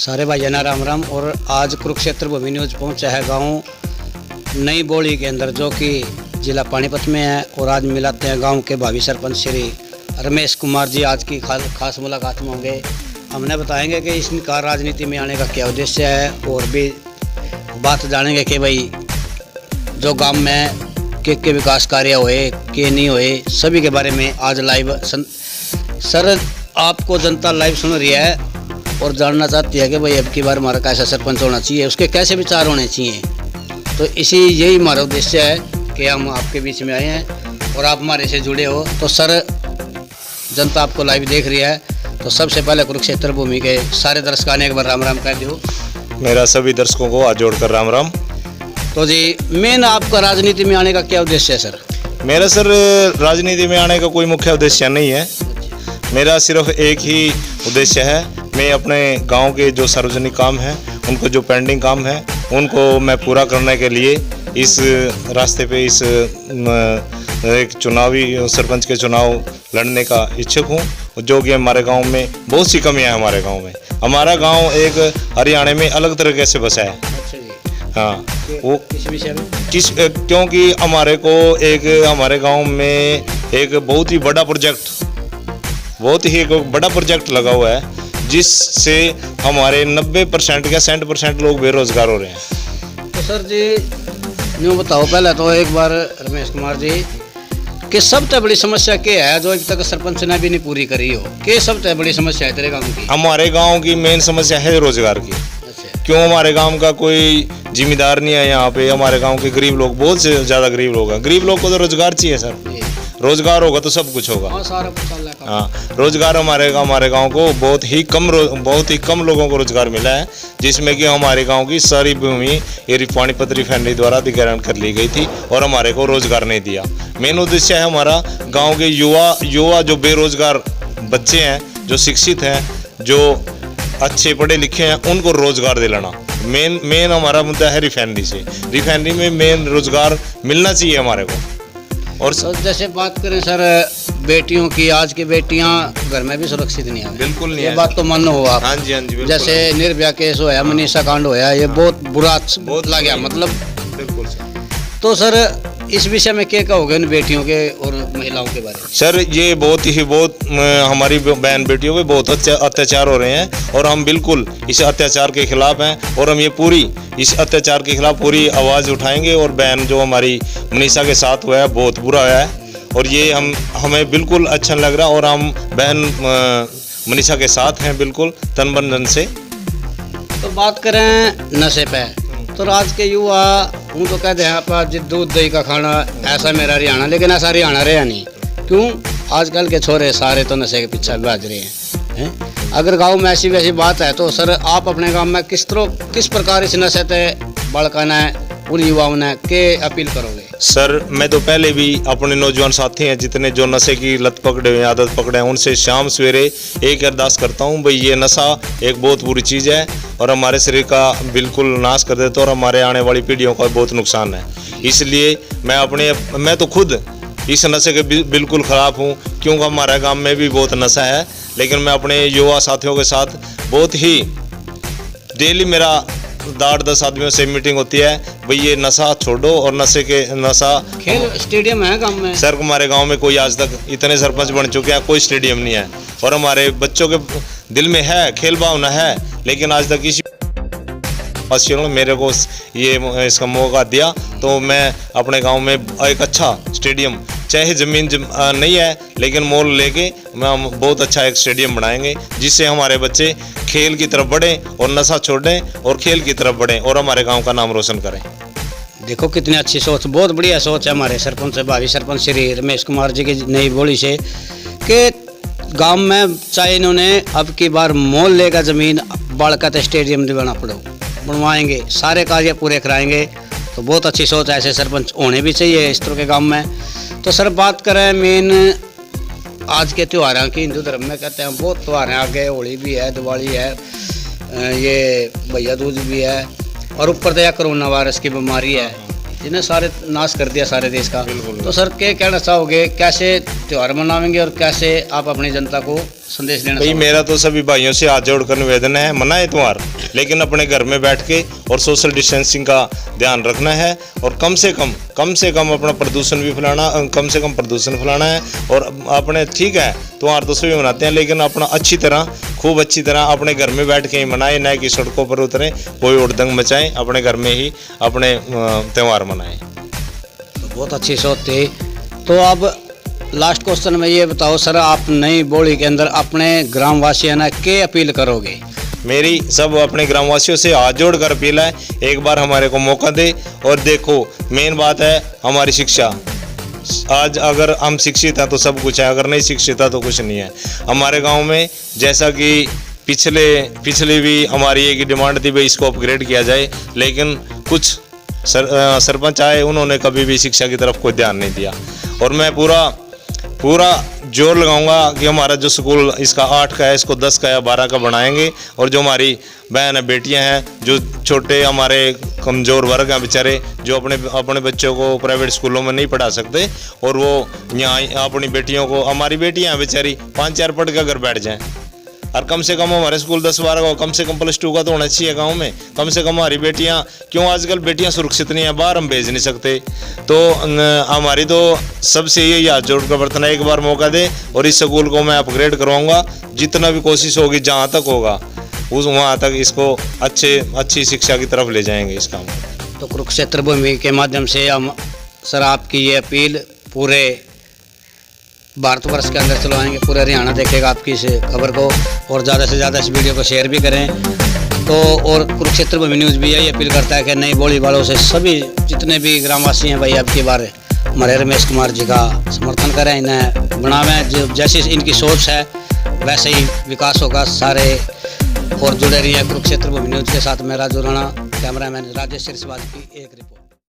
सारे भाइयों राम राम। और आज कुरुक्षेत्र भूमि न्यूज पहुंचा है गांव नई बोली के अंदर, जो कि जिला पानीपत में है। और आज मिलाते हैं गांव के भावी सरपंच श्री रमेश कुमार जी। आज की खास मुलाकात में होंगे, हमने बताएंगे कि इनका राजनीति में आने का क्या उद्देश्य है, और भी बात जानेंगे कि भाई जो गांव में के विकास कार्य हुए के नहीं हुए, सभी के बारे में आज लाइव सर आपको जनता लाइव सुन रही है और जानना चाहती है कि भाई अब की बार हमारा कैसा सरपंच होना चाहिए, उसके कैसे विचार होने चाहिए। तो यही हमारा उद्देश्य है कि हम आपके बीच में आए हैं और आप हमारे से जुड़े हो। तो सर जनता आपको लाइव देख रही है, तो सबसे पहले कुरुक्षेत्र भूमि के सारे दर्शकों ने एक बार राम राम कह दो। मेरा सभी दर्शकों को हाथ जोड़कर राम राम। तो जी मेन आपका राजनीति में आने का क्या उद्देश्य है सर? मेरा सर राजनीति में आने का कोई मुख्य उद्देश्य नहीं है। मेरा सिर्फ एक ही उद्देश्य है, मैं अपने गांव के जो सार्वजनिक काम हैं, उनको जो पेंडिंग काम है, उनको मैं पूरा करने के लिए इस रास्ते पे इस एक चुनावी सरपंच के चुनाव लड़ने का इच्छुक हूँ। जो कि हमारे गांव में बहुत सी कमियां हैं। हमारे गांव में, हमारा गांव एक हरियाणा में अलग तरीके से बसा है। हाँ, वो किस विषय में? क्योंकि हमारे गांव में एक बहुत ही बड़ा प्रोजेक्ट लगा हुआ है, जिससे हमारे 90% या 60% लोग बेरोजगार हो रहे हैं। तो सर जी यूँ बताओ पहले तो एक बार रमेश कुमार जी कि सबसे बड़ी समस्या क्या है जो अभी तक सरपंच ने भी नहीं पूरी करी हो? कि सबसे बड़ी समस्या है तेरे गांव की? हमारे गांव की मेन समस्या है रोजगार की। क्यों? हमारे गांव का कोई जिम्मेदार नहीं है यहाँ पे। हमारे गांव के गरीब लोग, बहुत से ज़्यादा गरीब लोग हैं। गरीब लोग को तो रोजगार चाहिए सर। रोजगार होगा तो सब कुछ होगा। सारा कुछ चल रहा है। हाँ, रोजगार हमारे गांव को बहुत ही कम लोगों को रोजगार मिला है, जिसमें कि हमारे गांव की सारी भूमि ये पानीपत रिफाइनरी द्वारा अधिग्रहण कर ली गई थी और हमारे को रोजगार नहीं दिया। मेन उद्देश्य है हमारा गाँव के युवा जो बेरोजगार बच्चे हैं, जो शिक्षित हैं, जो अच्छे पढ़े लिखे हैं, उनको रोजगार दिलाना। मेन हमारा मुद्दा है रिफाइनरी में मेन रोजगार मिलना चाहिए हमारे को। और जैसे बात करें सर बेटियों की, आज की बेटियां घर में भी सुरक्षित नहीं है। बिल्कुल नहीं ये है। बात तो मानो हो आप। हाँ जी, हाँ जी, जैसे निर्भया केस होया, मनीषा कांड होया, ये बहुत बुरा लगा मतलब। बिल्कुल तो सर इस विषय में क्या कहोगे उन बेटियों के और महिलाओं के बारे में? सर ये बहुत हमारी बहन बेटियों पे बहुत अत्याचार हो रहे हैं और हम बिल्कुल इस अत्याचार के खिलाफ हैं। और हम इस अत्याचार के खिलाफ पूरी आवाज़ उठाएंगे। और बहन जो हमारी मनीषा के साथ हुआ है, बहुत बुरा है और ये हमें बिल्कुल अच्छा लग रहा। और हम बहन मनीषा के साथ हैं बिल्कुल तन मन धन से। तो बात करें नशे पे, तो आज के युवा हूँ तो कहते हैं आप दूध दही का खाना, ऐसा मेरा हरियाणा, लेकिन ऐसा हरियाणा रहा नहीं। क्यों? आजकल के छोरे सारे तो नशे के पीछे भाज रहे हैं। अगर गांव में ऐसी वैसी बात है तो सर आप अपने गांव में किस प्रकार इस नशे से बड़काना है उन युवाओं ने के अपील करोगे? सर मैं तो पहले भी अपने नौजवान साथी हैं जितने जो नशे की लत पकड़े हुए, आदत पकड़े हैं, उनसे शाम सवेरे एक अरदास करता हूं भाई ये नशा एक बहुत बुरी चीज़ है और हमारे शरीर का बिल्कुल नाश कर देता है और हमारे आने वाली पीढ़ियों का बहुत नुकसान है। इसलिए मैं तो खुद इस नशे के बिल्कुल ख़िलाफ़ हूँ, क्योंकि हमारे गाँव में भी बहुत नशा है। लेकिन मैं अपने युवा साथियों के साथ बहुत ही डेली मेरा 8-10 आदमियों से मीटिंग होती है, भाई ये नशा छोड़ो। और नशा खेल स्टेडियम है गांव में? सर हमारे गांव में कोई आज तक इतने सरपंच बन चुके हैं, कोई स्टेडियम नहीं है। और हमारे बच्चों के दिल में है, खेल भावना है, लेकिन आज तक किसी मेरे को ये इसका मौका दिया तो मैं अपने गांव में एक अच्छा स्टेडियम, चाहे ज़मीन नहीं है लेकिन मोल लेके मैं बहुत अच्छा एक स्टेडियम बनाएंगे, जिससे हमारे बच्चे खेल की तरफ बढ़ें और नशा छोड़ें और खेल की तरफ बढ़ें और हमारे गांव का नाम रोशन करें। देखो कितनी अच्छी सोच, बहुत बढ़िया सोच है हमारे सरपंच भावी सरपंच श्री रमेश कुमार जी की नई बोली से कि गांव में चाहे इन्होंने अब की बार मोल लेगा ज़मीन, बालका स्टेडियम दिवाना पड़ो बनवाएंगे, सारे कार्य पूरे कराएंगे। तो बहुत अच्छी सोच है, ऐसे सरपंच होने भी चाहिए इस तरह के गांव में। तो सर बात करें मेन आज के त्योहारों की, हिंदू धर्म में कहते हैं बहुत त्यौहार हैं आगे, होली भी है, दिवाली है, ये भैया दूज भी है, और ऊपर तो यह कोरोना वायरस की बीमारी है जिन्हें सारे नाश कर दिया सारे देश का। तो सर क्या कहना चाहोगे, कैसे त्यौहार मनाएंगे और कैसे आप अपनी जनता को संदेश देना भाई चाहोगे? मेरा तो सभी भाइयों से हाथ जोड़कर निवेदन है, मनाए त्योहार, लेकिन अपने घर में बैठ के और सोशल डिस्टेंसिंग का ध्यान रखना है और कम से कम अपना प्रदूषण भी फैलाना, कम से कम प्रदूषण फैलाना है। और अपने ठीक है त्योहार तो सभी मनाते हैं, लेकिन अपना खूब अच्छी तरह अपने घर में बैठ के ही मनाएं, न कि सड़कों पर उतरें, कोई उड़दंग मचाएं, अपने घर में ही अपने त्यौहार मनाएं। तो बहुत अच्छी सोच थी। तो अब लास्ट क्वेश्चन में ये बताओ सर, आप नई बोली के अंदर अपने ग्रामवासियों ने क्या अपील करोगे? मेरी सब अपने ग्रामवासियों से हाथ जोड़कर अपील है, एक बार हमारे को मौका दे। और देखो मेन बात है हमारी शिक्षा। आज अगर हम शिक्षित हैं तो सब कुछ है, अगर नहीं शिक्षित है तो कुछ नहीं है। हमारे गांव में जैसा कि पिछले भी हमारी एक डिमांड थी भाई इसको अपग्रेड किया जाए, लेकिन कुछ सरपंच आए, उन्होंने कभी भी शिक्षा की तरफ कोई ध्यान नहीं दिया। और मैं पूरा जोर लगाऊंगा कि हमारा जो स्कूल इसका 8 का है, इसको 10 का या 12 का बनाएंगे। और जो हमारी बहन है, बेटियां हैं, जो छोटे हमारे कमज़ोर वर्ग हैं बेचारे, जो अपने बच्चों को प्राइवेट स्कूलों में नहीं पढ़ा सकते, और वो यहाँ अपनी बेटियों को, हमारी बेटियां हैं बेचारी 5-4 पढ़ कर घर बैठ जाएं। और कम से कम हमारे स्कूल 10-12 का, कम से कम +2 का तो होना चाहिए गांव में। कम से कम हमारी बेटियां, क्यों आजकल बेटियां सुरक्षित नहीं है, बाहर हम भेज नहीं सकते। तो हमारी तो सबसे यही हाथ जोड़ कर बर्तना, एक बार मौका दे और इस स्कूल को मैं अपग्रेड करवाऊंगा। जितना भी कोशिश होगी, जहां तक होगा वहां तक इसको अच्छी शिक्षा की तरफ ले जाएंगे इस काम को। तो कुरुक्षेत्र भूमि के माध्यम से हम सर आपकी ये अपील पूरे भारतवर्ष के अंदर चलवाएंगे, पूरे हरियाणा देखेगा आपकी इस खबर को, और ज़्यादा से ज़्यादा इस वीडियो को शेयर भी करें। तो और कुरुक्षेत्र भूमि न्यूज़ भी यही अपील करता है कि नई बोली वालों से सभी जितने भी ग्रामवासी हैं भाई, अब की बार हमारे रमेश कुमार जी का समर्थन करें, इन्हें बनावें। जैसी इनकी सोच है वैसे ही विकास होगा सारे। और जुड़े रहिए कुरुक्षेत्र भूमि न्यूज़ के साथ। मैं राजू राणा, कैमरामैन राजेश सिरसवाल की एक रिपोर्ट।